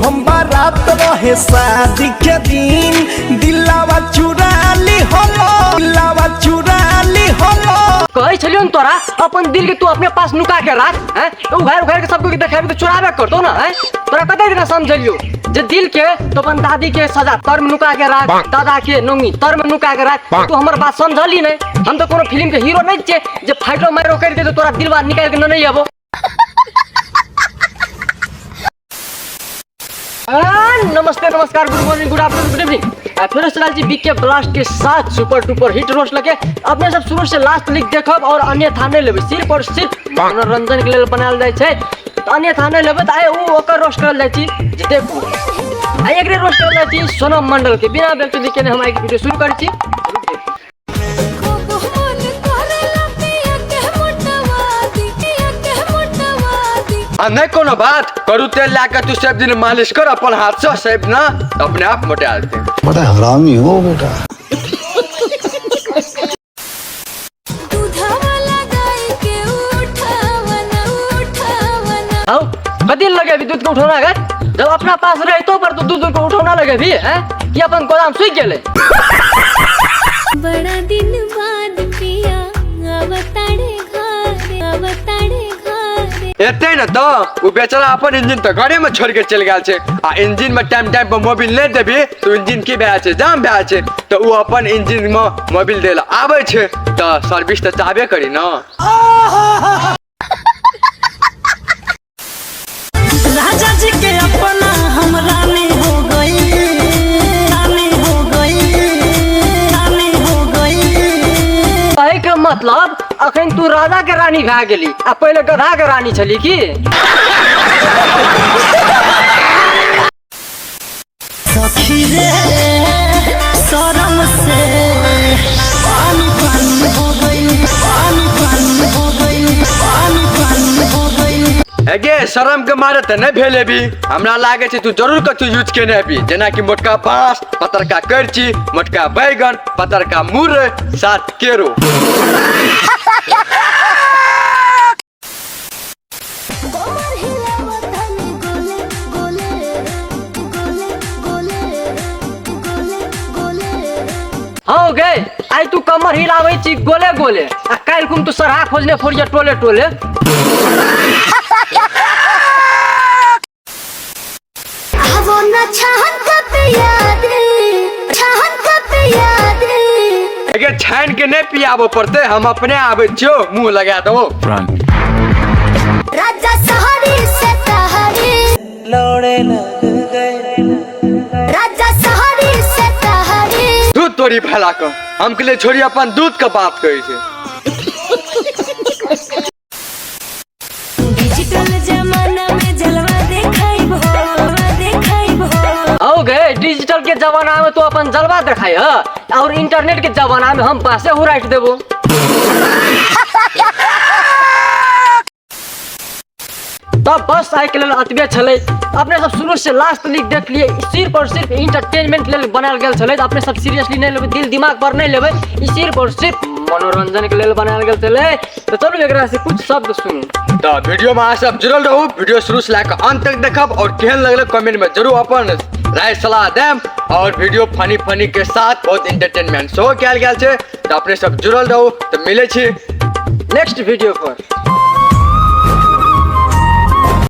हम बारात रहे शादी के दिन दिलावा चुरा ली होलो दिलावा चुरा ली होलो कहे छलियो न तोरा अपन दिल के तू अपने पास नुका के रख हैं उघार उघार के सबको देखाबे तो चुराबे करतो ना हैं तोरा कते दिन समझलियो जे दिल के तो अपन दादी के सजा तर में नुका के रख दादा के नोंगी तर में नुका के रख तू हमर बात समझली नहीं हम तो कोनो फिल्म के हीरो नहीं छे जे फाइटो मारो कर दे तो तोरा दिलवा निकाल के नहीं आबो नमस्ते नमस्कार good morning good afternoon good evening फिर चला जी बीके ब्लास्ट के साथ सुपर डुपर हिट रोस्ट लगे अपने सब शुरू से लास्ट लिख देखब और अन्य थाने लेबे सिर्फ और सिर्फ मनोरंजन के लिए बनाल जाय छै तो अन्य थाने लेबे त आए ओ ओकर रोस्ट करल जाय छी जे देखू आइ एकरे रोस्ट करल जाय छी सोनम मंडल के बिना व्यक्ति के हम एक वीडियो शुरू करै छी नहीं कोनो बात करू तेल लाकर तू सब दिन मालिश कर अपन हाथ से सब ना अपने आप मोटे आते बड़ा हरामी हो बेटा आओ कदी लगे भी दूध को उठाना है जब अपना पास रहे तो पर तो दूध को उठाना लगे भी हैं कि अपन गोदाम सूख गेले बड़ा दिन बाद पिया अवतारे एते न तो वो बेचारा अपन इंजन तो गाड़ी में छोड़ के चल गया छे आ इंजन में टाइम टाइम पर मोबिल नहीं देबी तो इंजन की भए छे जाम भए छे तो वो अपन इंजन में मोबिल देला आवे छे तो सर्विस तो चाहबे करी ना राजा जी के अपना हम रानी हो गई रानी हो गई रानी हो गई कहे के मतलब अखन तू राजा के रानी भए गेली आ पहले गधा के रानी छली की सखी रे शरम से पानी पानी हो गई पानी पानी हो गई पानी पानी हो गई एगे शर्म के मारे त नहीं भेले भी हमरा लागे छे तू जरूर कछु यूज केने भी जेना कि मोटका बांस पतरका करची मोटका बैगन पतरका मुर साथ केरो हो गए आई तू कमर हिलावे छी गोले गोले आ काल कुम तू सरहा खोजने फोड़िया टोले टोले आवो न छहन कब याद एगे छान के नहीं पियाबो पड़ते हम अपने आवे छियो मुंह लगा दो राजा सहरी से तहरी लौड़े लग गए राजा सहरी से तहरी दूध तोरी फैला कर हम के लिए छोड़ी अपन दूध का बात करी छे डिजिटल जमाना में जलवा देखाई भो हो गए डिजिटल के जमाना में तो अपन जलवा दिखाई है और इंटरनेट के जमाना में हम पासे हो राइट देबो तब बस आइ के लेल अतबे छले अपने सब शुरू से लास्ट लिख देख लिए सिर्फ और सिर्फ इंटरटेनमेंट लेल बनाल गेल छले अपने सब सीरियसली नहीं लेबे दिल दिमाग पर नहीं लेबे ई सिर्फ और सिर्फ मनोरंजन के लेल बनाल गेल छले तो चलो एकरा से कुछ शब्द सुनू तो वीडियो में आप सब जुड़ल रहू वीडियो शुरू से लेकर अंत तक देखब और केहन लगले कमेंट में जरूर अपन राय सलाह देम और वीडियो फनी फनी के साथ बहुत एंटरटेनमेंट शो कैल गेल छे तो अपने सब जुड़ल रहू तो मिले छी नेक्स्ट वीडियो पर।